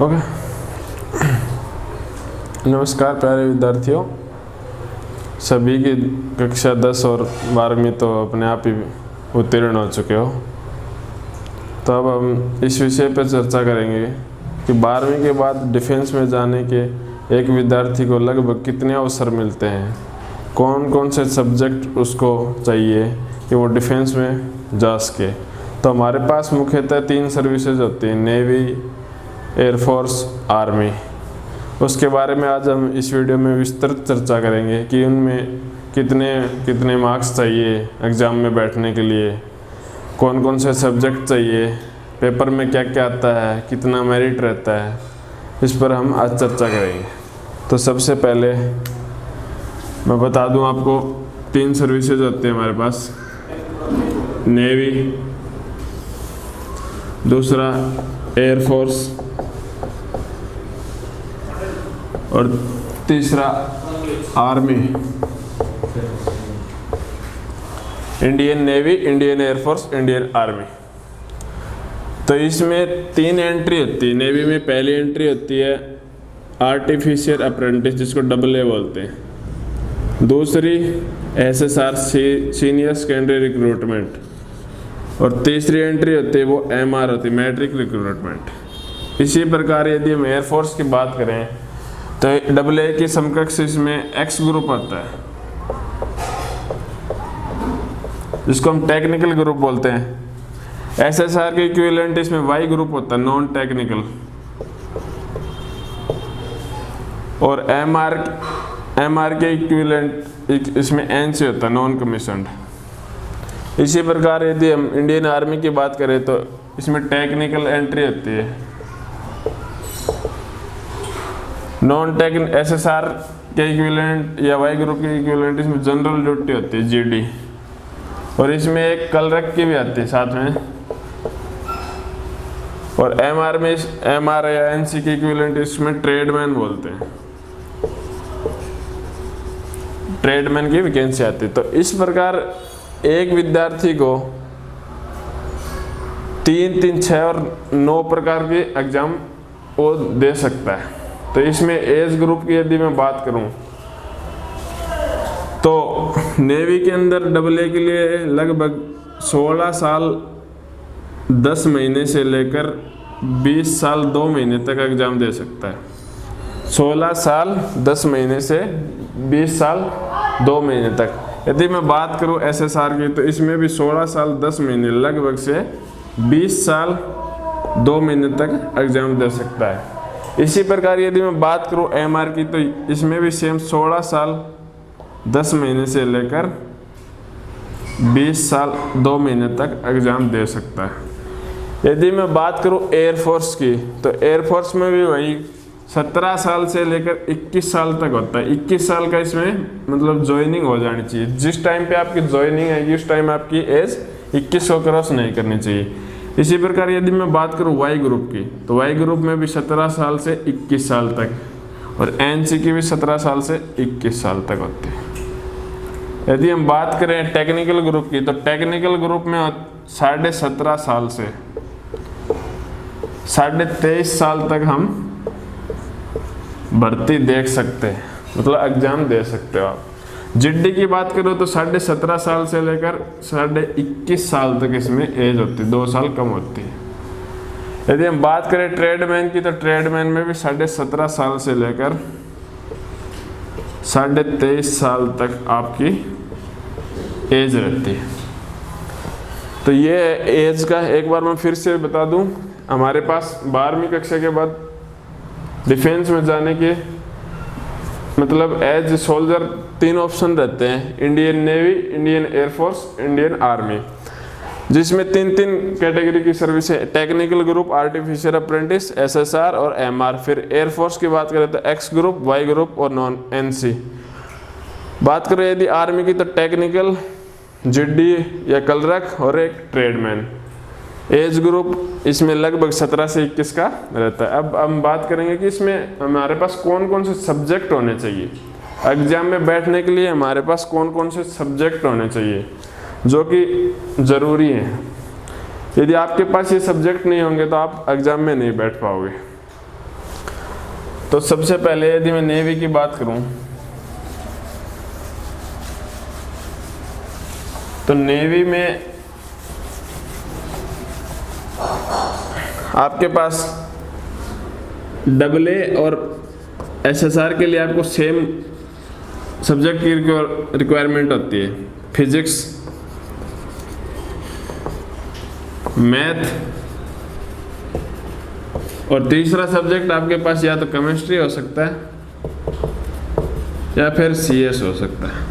Okay. नमस्कार प्यारे विद्यार्थियों, सभी की कक्षा 10 और 12वीं तो अपने आप ही उत्तीर्ण हो चुके हो। तो अब हम इस विषय पर चर्चा करेंगे कि 12वीं के बाद डिफेंस में जाने के एक विद्यार्थी को लगभग कितने अवसर मिलते हैं, कौन कौन से सब्जेक्ट उसको चाहिए कि वो डिफेंस में जा सके। तो हमारे पास मुख्यतः 3 सर्विसेज होती हैं, नेवी, एयरफोर्स, आर्मी। उसके बारे में आज हम इस वीडियो में विस्तृत चर्चा करेंगे कि उनमें कितने कितने मार्क्स चाहिए एग्ज़ाम में बैठने के लिए, कौन कौन से सब्जेक्ट चाहिए, पेपर में क्या क्या आता है, कितना मेरिट रहता है, इस पर हम आज चर्चा करेंगे। तो सबसे पहले मैं बता दूं आपको 3 सर्विसेज होते हैं हमारे पास, नेवी, दूसरा एयरफोर्स और तीसरा army. Indian navy, Indian air force, Indian army. तो इसमें 3 एंट्री होती है। नेवी में पहली एंट्री होती है आर्टिफिशियल अप्रेंटिस, जिसको AA बोलते हैं। दूसरी SSR, सीनियर सेकेंडरी रिक्रूटमेंट। और तीसरी एंट्री होती है वो MR होती है, मैट्रिक रिक्रूटमेंट। इसी प्रकार यदि हम एयरफोर्स की बात करें तो AA की समकक्ष इसमें X ग्रुप आता है, जिसको हम टेक्निकल ग्रुप बोलते हैं। SSR के इक्विवेलेंट इसमें Y ग्रुप होता है, नॉन टेक्निकल। और MR के इक्विवेलेंट इसमें NC होता है, नॉन कमीशन्ड। इसी प्रकार यदि हम इंडियन आर्मी की बात करें तो इसमें टेक्निकल एंट्री होती है। नॉन टेक्निकल SSR के इक्विवेलेंट या Y ग्रुप के इक्विवेलेंट इसमें जनरल ड्यूटी होती है, GD। और इसमें एक कलरक की भी आती है साथ में। और MR में MR या NC के इक्विवेलेंट इसमें ट्रेडमैन बोलते हैं, ट्रेडमैन की वैकेंसी आती है। तो इस प्रकार एक विद्यार्थी को 3, 3, 6 और 9 प्रकार के एग्जाम वो दे सकता है। तो इसमें एज ग्रुप की यदि मैं बात करूं तो नेवी के अंदर AA के लिए लगभग 16 साल 10 महीने से लेकर 20 साल 2 महीने तक एग्जाम दे सकता है। 16 साल 10 महीने से 20 साल 2 महीने तक। यदि मैं बात करूं SSR की तो इसमें भी 16 साल 10 महीने लगभग से 20 साल 2 महीने तक एग्जाम दे सकता है। इसी प्रकार यदि मैं बात करूं MR की तो इसमें भी सेम 16 साल 10 महीने से लेकर 20 साल 2 महीने तक एग्जाम दे सकता है। यदि मैं बात करूं एयरफोर्स की तो एयरफोर्स में भी वही 17 साल से लेकर 21 साल तक होता है। 21 साल का इसमें मतलब ज्वाइनिंग हो जानी चाहिए। जिस टाइम पे आपकी ज्वाइनिंग आएगी उस टाइम आपकी एज 21 को क्रॉस नहीं करनी चाहिए। इसी प्रकार यदि मैं बात करूं Y ग्रुप की तो Y ग्रुप में भी 17 साल से 21 साल तक, और NC की भी 17 साल से 21 साल तक होती है। यदि हम बात करें टेक्निकल ग्रुप की तो टेक्निकल ग्रुप में 17.5 साल से 23.5 साल तक हम भर्ती देख सकते हैं, मतलब एग्जाम दे सकते हो आप। GD की बात करो तो 17.5 साल से लेकर 21 साल तक इसमें एज होती है, 2 साल कम होती है। यदि हम बात करें ट्रेडमैन की तो ट्रेडमैन में भी 17.5 साल से लेकर 23.5 साल तक आपकी एज रहती है। तो ये एज का एक बार मैं फिर से बता दूं, हमारे पास 12वीं कक्षा के बाद डिफेंस में जाने के मतलब एज सोल्जर 3 ऑप्शन रहते हैं, Indian navy, Indian air force, Indian army, जिसमें 3 कैटेगरी की सर्विस है। Technical group, artificial apprentice, SSR और MR। फिर एयरफोर्स की बात करें तो X ग्रुप, Y ग्रुप और नॉन NC। बात करें यदि आर्मी की तो टेक्निकल, GD या कलरक और एक ट्रेडमैन। एज ग्रुप इसमें लगभग 17 से 21 का रहता है। अब हम बात करेंगे कि इसमें हमारे पास कौन कौन से सब्जेक्ट होने चाहिए। एग्जाम में बैठने के लिए हमारे पास कौन कौन से सब्जेक्ट होने चाहिए जो कि ज़रूरी हैं। यदि आपके पास ये सब्जेक्ट नहीं होंगे तो आप एग्ज़ाम में नहीं बैठ पाओगे। तो सबसे पहले यदि मैं नेवी की बात करूं तो नेवी में आपके पास AA और SSR के लिए आपको सेम सब्जेक्ट की रिक्वायरमेंट होती है, फिजिक्स, मैथ, और तीसरा सब्जेक्ट आपके पास या तो केमिस्ट्री हो सकता है या फिर CS हो सकता है।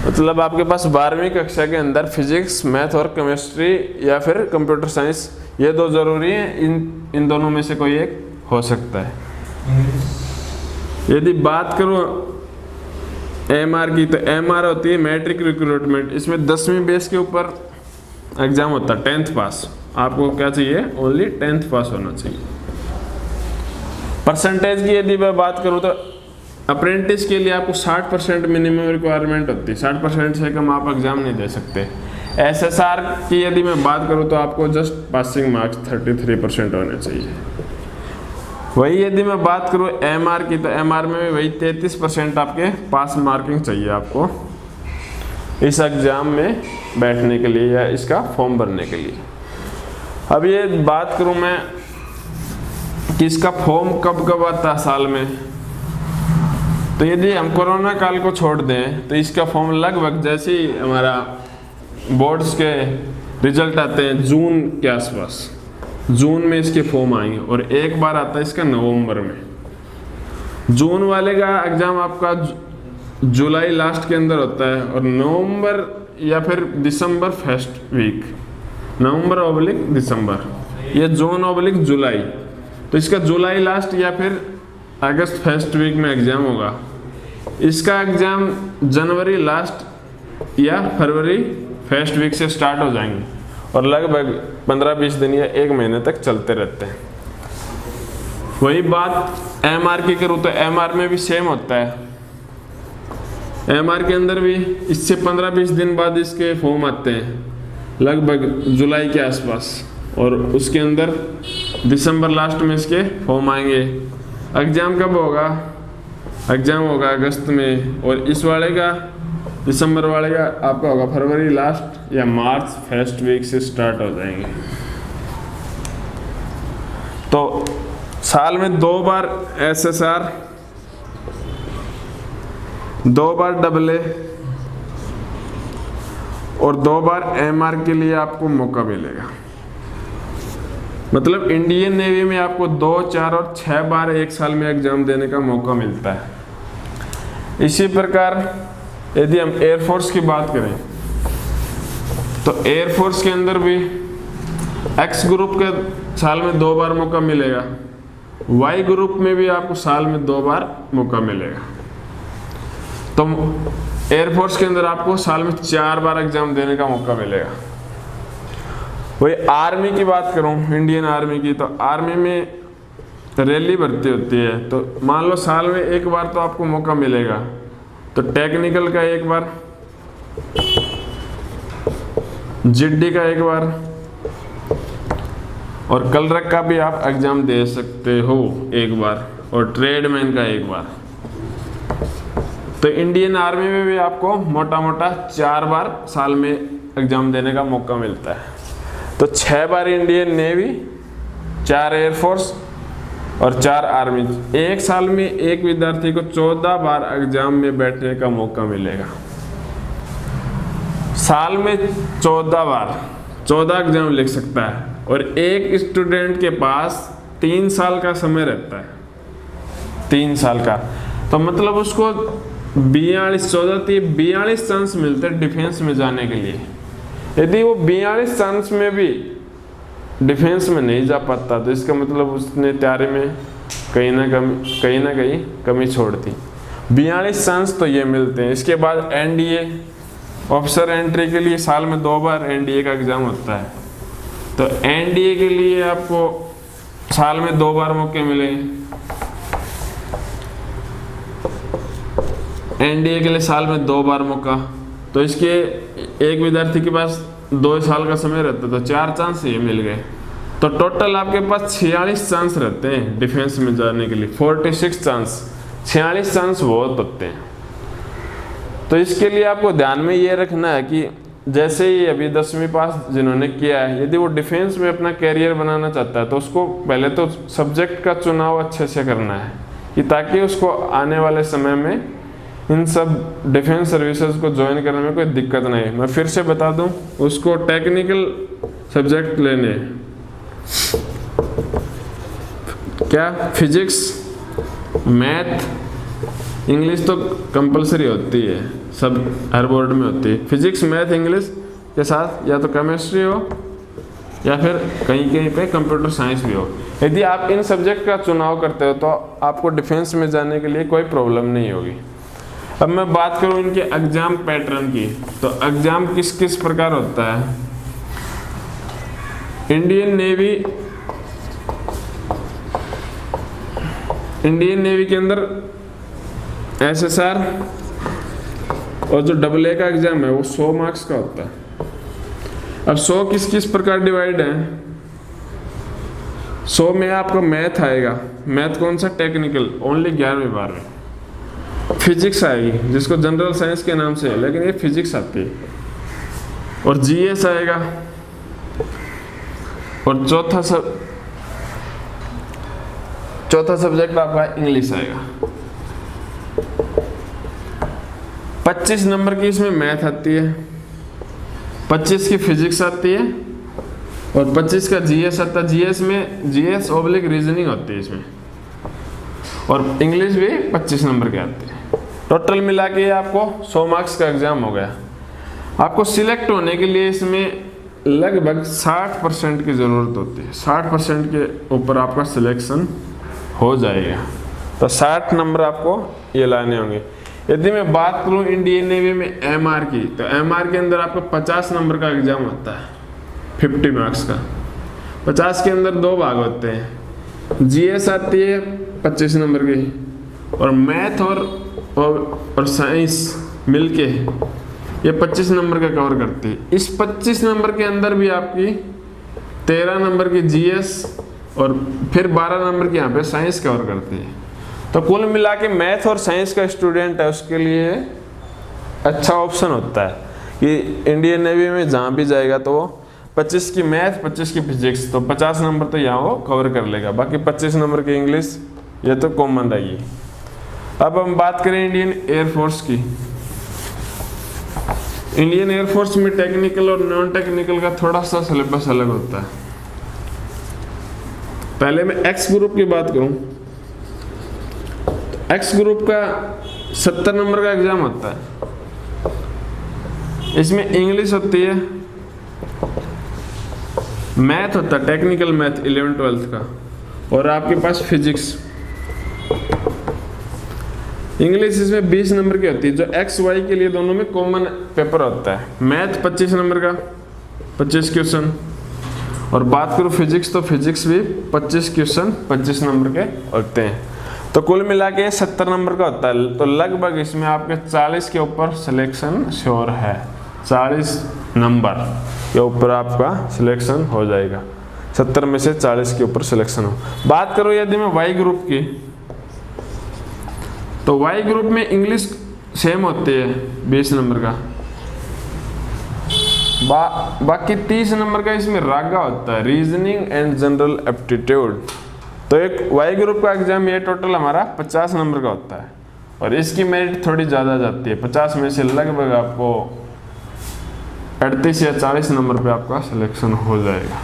मतलब आपके पास 12वीं कक्षा के अंदर फिजिक्स, मैथ और केमिस्ट्री या फिर कंप्यूटर साइंस, ये दो जरूरी हैं, इन दोनों में से कोई एक हो सकता है। यदि बात करूं MR की, तो MR होती है मैट्रिक रिक्रूटमेंट। इसमें 10वीं बेस के ऊपर एग्जाम होता है, 10th पास। आपको क्या चाहिए? ओनली 10th पास होना चाहिए। परसेंटेज की यदि मैं बात करूं तो अप्रेंटिस के लिए आपको 60% मिनिमम रिक्वायरमेंट होती है, 60% से कम आप एग्जाम नहीं दे सकते। SSR की यदि मैं बात करूं तो आपको जस्ट पासिंग मार्क्स 33% होने चाहिए। वही यदि मैं बात करूं MR की, तो MR में वही 33% आपके पास मार्किंग चाहिए आपको इस एग्ज़ाम में बैठने के लिए या इसका फॉर्म भरने के लिए। अब ये बात करूं मैं कि इसका फॉर्म कब कब आता है साल में, तो यदि हम कोरोना काल को छोड़ दें तो इसका फॉर्म लगभग जैसे ही हमारा बोर्ड्स के रिजल्ट आते हैं जून के आसपास, जून में इसके फॉर्म आएंगे, और एक बार आता है इसका नवंबर में। जून वाले का एग्ज़ाम आपका जुलाई लास्ट के अंदर होता है, और नवंबर या फिर दिसंबर फर्स्ट वीक, नवंबर/दिसंबर, ये जून/जुलाई, तो इसका जुलाई लास्ट या फिर अगस्त फर्स्ट वीक में एग्ज़ाम होगा। इसका एग्ज़ाम जनवरी लास्ट या फरवरी फर्स्ट वीक से स्टार्ट हो जाएंगे और लगभग 15-20 दिन या 1 महीने तक चलते रहते हैं। वही बात MR की करूँ तो MR में भी सेम होता है। MR के अंदर भी इससे 15-20 दिन बाद इसके फॉर्म आते हैं, लगभग जुलाई के आसपास, और उसके अंदर दिसंबर लास्ट में इसके फॉर्म आएंगे। एग्ज़ाम कब होगा? एग्ज़ाम होगा अगस्त में, और इस वाले का, दिसंबर वाले का आपका होगा फरवरी लास्ट या मार्च फर्स्ट वीक से स्टार्ट हो जाएंगे। तो साल में 2 बार SSR, 2 बार AA और 2 बार MR के लिए आपको मौका मिलेगा। मतलब इंडियन नेवी में आपको 2, 4 और 6 बार एक साल में एग्जाम देने का मौका मिलता है। इसी प्रकार यदि हम एयरफोर्स की बात करें तो एयरफोर्स के अंदर भी X ग्रुप के साल में 2 बार मौका मिलेगा, Y ग्रुप में भी आपको साल में 2 बार मौका मिलेगा। तो एयरफोर्स के अंदर आपको साल में 4 बार एग्जाम देने का मौका मिलेगा। वही आर्मी की बात करूं, इंडियन आर्मी की, तो आर्मी में रैली भर्ती होती है, तो मान लो साल में 1 बार तो आपको मौका मिलेगा। तो टेक्निकल का 1 बार, GD का 1 बार, और कलरक का भी आप एग्जाम दे सकते हो 1 बार, और ट्रेडमैन का 1 बार। तो इंडियन आर्मी में भी आपको मोटा मोटा 4 बार साल में एग्जाम देने का मौका मिलता है। तो 6 बार इंडियन नेवी, 4 एयरफोर्स और 4 आर्मी। एक साल में एक विद्यार्थी को 14 बार एग्जाम में बैठने का मौका मिलेगा। साल में 14 बार 14 एग्जाम लिख सकता है, और एक स्टूडेंट के पास 3 साल का समय रहता है, 3 साल का। तो मतलब उसको 42 चांस मिलते हैं डिफेंस में जाने के लिए। यदि वो 42 चांस में भी डिफेंस में नहीं जा पाता तो इसका मतलब उसने तैयारी में कहीं ना कहीं कमी छोड़ दी। 42 चांस तो ये मिलते हैं। इसके बाद NDA ऑफिसर एंट्री के लिए साल में 2 बार NDA का एग्ज़ाम होता है। तो NDA के लिए आपको साल में 2 बार मौके मिलेंगे। NDA के लिए साल में 2 बार मौका। तो इसके एक विद्यार्थी के पास 2 साल का समय रहता है, तो 4 चांस ये मिल गए। तो टोटल आपके पास 46 चांस रहते हैं डिफेंस में जाने के लिए, 46 चांस, 46 चांस बहुत होते हैं। तो इसके लिए आपको ध्यान में ये रखना है कि जैसे ही अभी 10वीं पास जिन्होंने किया है, यदि वो डिफेंस में अपना कैरियर बनाना चाहता है तो उसको पहले तो सब्जेक्ट का चुनाव अच्छे से करना है, कि ताकि उसको आने वाले समय में इन सब डिफेंस सर्विसेज को ज्वाइन करने में कोई दिक्कत नहीं है। मैं फिर से बता दूं, उसको टेक्निकल सब्जेक्ट लेने हैं। क्या? फिजिक्स, मैथ, इंग्लिश तो कंपलसरी होती है, सब हर बोर्ड में होती है। फिजिक्स, मैथ, इंग्लिश के साथ या तो केमिस्ट्री हो या फिर कहीं कहीं पे कंप्यूटर साइंस भी हो। यदि आप इन सब्जेक्ट का चुनाव करते हो तो आपको डिफेंस में जाने के लिए कोई प्रॉब्लम नहीं होगी। अब मैं बात करूं इनके एग्जाम पैटर्न की, तो एग्जाम किस किस प्रकार होता है। इंडियन नेवी के अंदर SSR और जो AA का एग्जाम है वो 100 मार्क्स का होता है। अब 100 किस किस प्रकार डिवाइड है। 100 में आपका मैथ आएगा, मैथ कौन सा? टेक्निकल, ओनली 11वीं 12वीं। फिजिक्स आएगी जिसको जनरल साइंस के नाम से है, लेकिन ये फिजिक्स आती है। और GS आएगा, और चौथा सब्जेक्ट आपका इंग्लिश आएगा। 25 नंबर की इसमें मैथ आती है, 25 की फिजिक्स आती है और 25 का GS आता है। GS में GS/ रीजनिंग होती है इसमें, और इंग्लिश भी 25 नंबर की आती है। टोटल मिला के आपको 100 मार्क्स का एग्जाम हो गया। आपको सिलेक्ट होने के लिए इसमें लगभग 60% की ज़रूरत होती है। 60% के ऊपर आपका सिलेक्शन हो जाएगा, तो 60 नंबर आपको ये लाने होंगे। यदि मैं बात करूं इंडियन नेवी में MR की, तो MR के अंदर आपका 50 नंबर का एग्जाम होता है, 50 मार्क्स का। 50 के अंदर 2 भाग होते हैं, GS आती है 25 नंबर की, और मैथ और साइंस मिलके ये 25 नंबर का कवर करती है। इस 25 नंबर के अंदर भी आपकी 13 नंबर की GS और फिर 12 नंबर की यहाँ पे साइंस कवर करती है। तो कुल मिला के मैथ और साइंस का स्टूडेंट है उसके लिए अच्छा ऑप्शन होता है कि इंडियन नेवी में जहाँ भी जाएगा तो वो 25 की मैथ, 25 की फिजिक्स, तो 50 नंबर तो यहाँ वो कवर कर लेगा। बाकी 25 नंबर की इंग्लिश ये तो कॉमन रहेगी। अब हम बात करें इंडियन एयरफोर्स की। इंडियन एयरफोर्स में टेक्निकल और नॉन टेक्निकल का थोड़ा सा सिलेबस अलग होता है। पहले मैं एक्स ग्रुप की बात करूं, एक्स ग्रुप का 70 नंबर का एग्जाम होता है। इसमें इंग्लिश होती है, मैथ होता है, टेक्निकल मैथ 11th-12th का, और आपके पास फिजिक्स। इंग्लिश इसमें 20 नंबर की होती है, जो एक्स वाई के लिए दोनों में कॉमन पेपर होता है। मैथ 25 नंबर का, 25 क्वेश्चन, और बात करूँ फिजिक्स तो फिजिक्स भी 25 क्वेश्चन 25 नंबर के होते हैं। तो कुल मिला के 70 नंबर का होता है। तो लगभग इसमें आपके 40 के ऊपर सिलेक्शन श्योर है, 40 नंबर के ऊपर आपका सिलेक्शन हो जाएगा। 70 में से 40 के ऊपर सिलेक्शन हो। बात करो यदि मैं वाई ग्रुप की, तो वाई ग्रुप में इंग्लिश सेम होती है 20 नंबर का, बाकी 30 नंबर का इसमें रागा होता है, रीजनिंग एंड जनरल एप्टीट्यूड। तो एक वाई ग्रुप का एग्जाम ये टोटल हमारा 50 नंबर का होता है, और इसकी मेरिट थोड़ी ज़्यादा जाती है। 50 में से लगभग आपको 38 या 40 नंबर पे आपका सिलेक्शन हो जाएगा।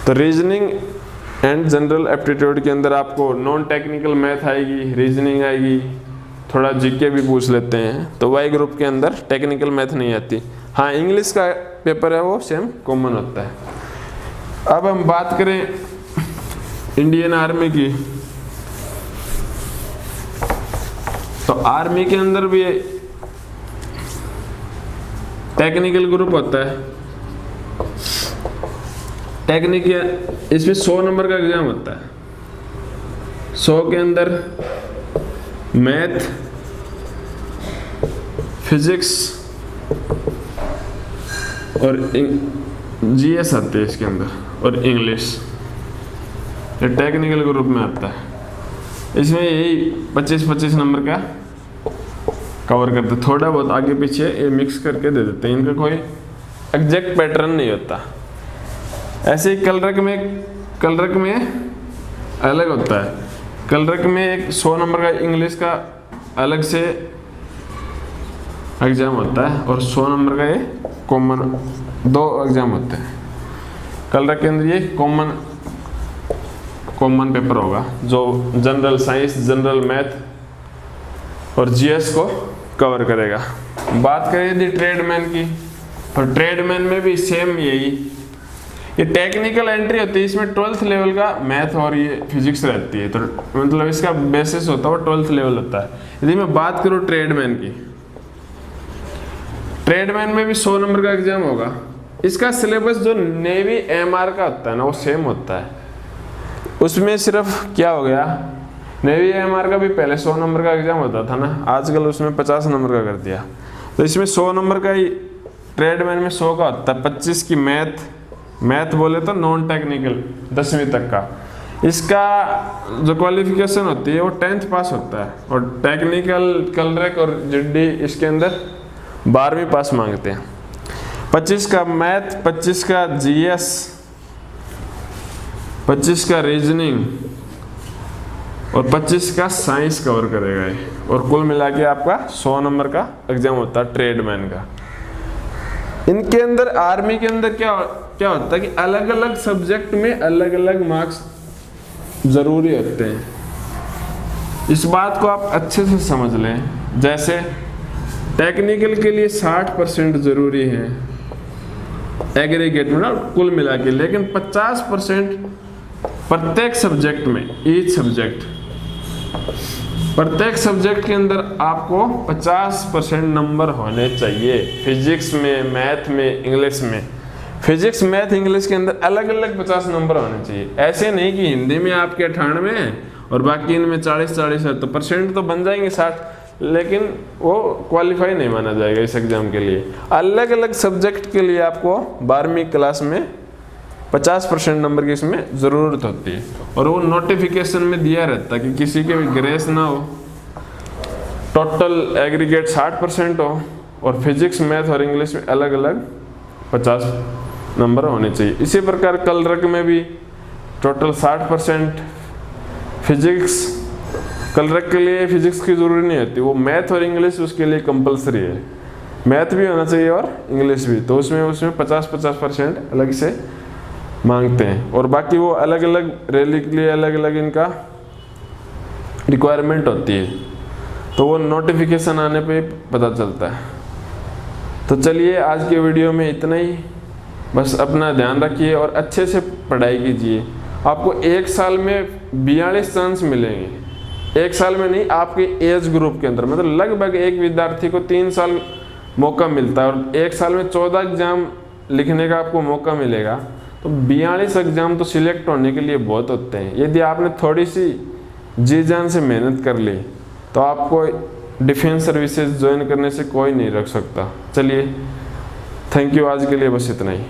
तो रीजनिंग एंड जनरल एप्टीट्यूड के अंदर आपको नॉन टेक्निकल मैथ आएगी, रीजनिंग आएगी, थोड़ा जीके भी पूछ लेते हैं। तो वाई ग्रुप के अंदर टेक्निकल मैथ नहीं आती। हाँ, इंग्लिश का पेपर है वो सेम कॉमन होता है। अब हम बात करें इंडियन आर्मी की, तो आर्मी के अंदर भी टेक्निकल ग्रुप होता है। टेक्निकल इसमें 100 नंबर का एग्जाम होता है। 100 के अंदर मैथ, फिजिक्स और जीएस आते हैं इसके अंदर, और इंग्लिश, ये टेक्निकल ग्रुप में आता है। इसमें यही 25-25 नंबर का कवर करते, थोड़ा बहुत आगे पीछे ये मिक्स करके दे देते हैं, इनका कोई एग्जैक्ट पैटर्न नहीं होता। ऐसे ही कलरक में अलग होता है। कलरक में एक 100 नंबर का इंग्लिश का अलग से एग्जाम होता है और 100 नंबर का ये कॉमन, 2 एग्जाम होते हैं। कलरक के अंदर ये कॉमन पेपर होगा जो जनरल साइंस, जनरल मैथ और जीएस को कवर करेगा। बात करें यदि ट्रेडमैन की, और ट्रेडमैन में भी सेम यही, ये टेक्निकल एंट्री होती है, इसमें 12th लेवल का मैथ और ये फिजिक्स रहती है, तो मतलब इसका बेसिस होता है वो 12th लेवल होता है। यदि मैं बात करूँ ट्रेडमैन की, ट्रेडमैन में भी 100 नंबर का एग्जाम होगा। इसका सिलेबस जो नेवी एमआर का होता है ना, वो सेम होता है। उसमें सिर्फ क्या हो गया, नेवी एमआर का भी पहले 100 नंबर का एग्जाम होता था ना, आजकल उसमें 50 नंबर का कर दिया। तो इसमें 100 नंबर का ही ट्रेडमैन में 100 का होता है। 25 की मैथ बोले तो नॉन टेक्निकल 10वीं तक का। इसका जो क्वालिफिकेशन होती है वो 10th पास होता है, और टेक्निकल, कलरक और जिडी इसके अंदर 12वीं पास मांगते हैं। 25 का मैथ, 25 का जीएस, 25 का रीजनिंग और 25 का साइंस कवर करेगा ये, और कुल मिला के आपका 100 नंबर का एग्जाम होता है ट्रेडमैन का। इनके अंदर आर्मी के अंदर क्या होता है कि अलग अलग सब्जेक्ट में अलग अलग मार्क्स जरूरी होते हैं। इस बात को आप अच्छे से समझ लें। जैसे टेक्निकल के लिए 60% जरूरी है एग्रीगेट में ना, कुल मिला के, लेकिन 50% प्रत्येक सब्जेक्ट में, प्रत्येक सब्जेक्ट के अंदर आपको 50% नंबर होने चाहिए। फिजिक्स में, मैथ में, इंग्लिश में, फिजिक्स, मैथ, इंग्लिश के अंदर अलग अलग 50 नंबर होने चाहिए। ऐसे नहीं कि हिंदी में आपके 98 हैं और बाकी इनमें 40 है, तो परसेंट तो बन जाएंगे 60, लेकिन वो क्वालिफाई नहीं माना जाएगा इस एग्जाम के लिए। अलग अलग सब्जेक्ट के लिए आपको 12वीं क्लास में 50% नंबर की इसमें ज़रूरत होती है, और वो नोटिफिकेशन में दिया रहता है कि किसी के भी ग्रेस ना हो, टोटल एग्रीगेट 60% हो, और फिजिक्स, मैथ और इंग्लिश में अलग अलग 50 नंबर होने चाहिए। इसी प्रकार कलरक में भी टोटल 60%, फिजिक्स, कलरक के लिए फिजिक्स की ज़रूरी नहीं होती, वो मैथ और इंग्लिश उसके लिए कंपलसरी है। मैथ भी होना चाहिए और इंग्लिश भी, तो उसमें 50% अलग से मांगते हैं, और बाकी वो अलग अलग रैली के लिए अलग अलग इनका रिक्वायरमेंट होती है, तो वो नोटिफिकेशन आने पे पता चलता है। तो चलिए आज के वीडियो में इतना ही, बस अपना ध्यान रखिए और अच्छे से पढ़ाई कीजिए। आपको 1 साल में 42 चांस मिलेंगे, 1 साल में नहीं, आपके एज ग्रुप के अंदर, मतलब लगभग एक विद्यार्थी को 3 साल मौका मिलता है, और 1 साल में 14 एग्जाम लिखने का आपको मौका मिलेगा। तो 42 एग्जाम तो सिलेक्ट होने के लिए बहुत होते हैं। यदि आपने थोड़ी सी जी जान से मेहनत कर ली तो आपको डिफेंस सर्विसेज ज्वाइन करने से कोई नहीं रख सकता। चलिए, थैंक यू, आज के लिए बस इतना ही।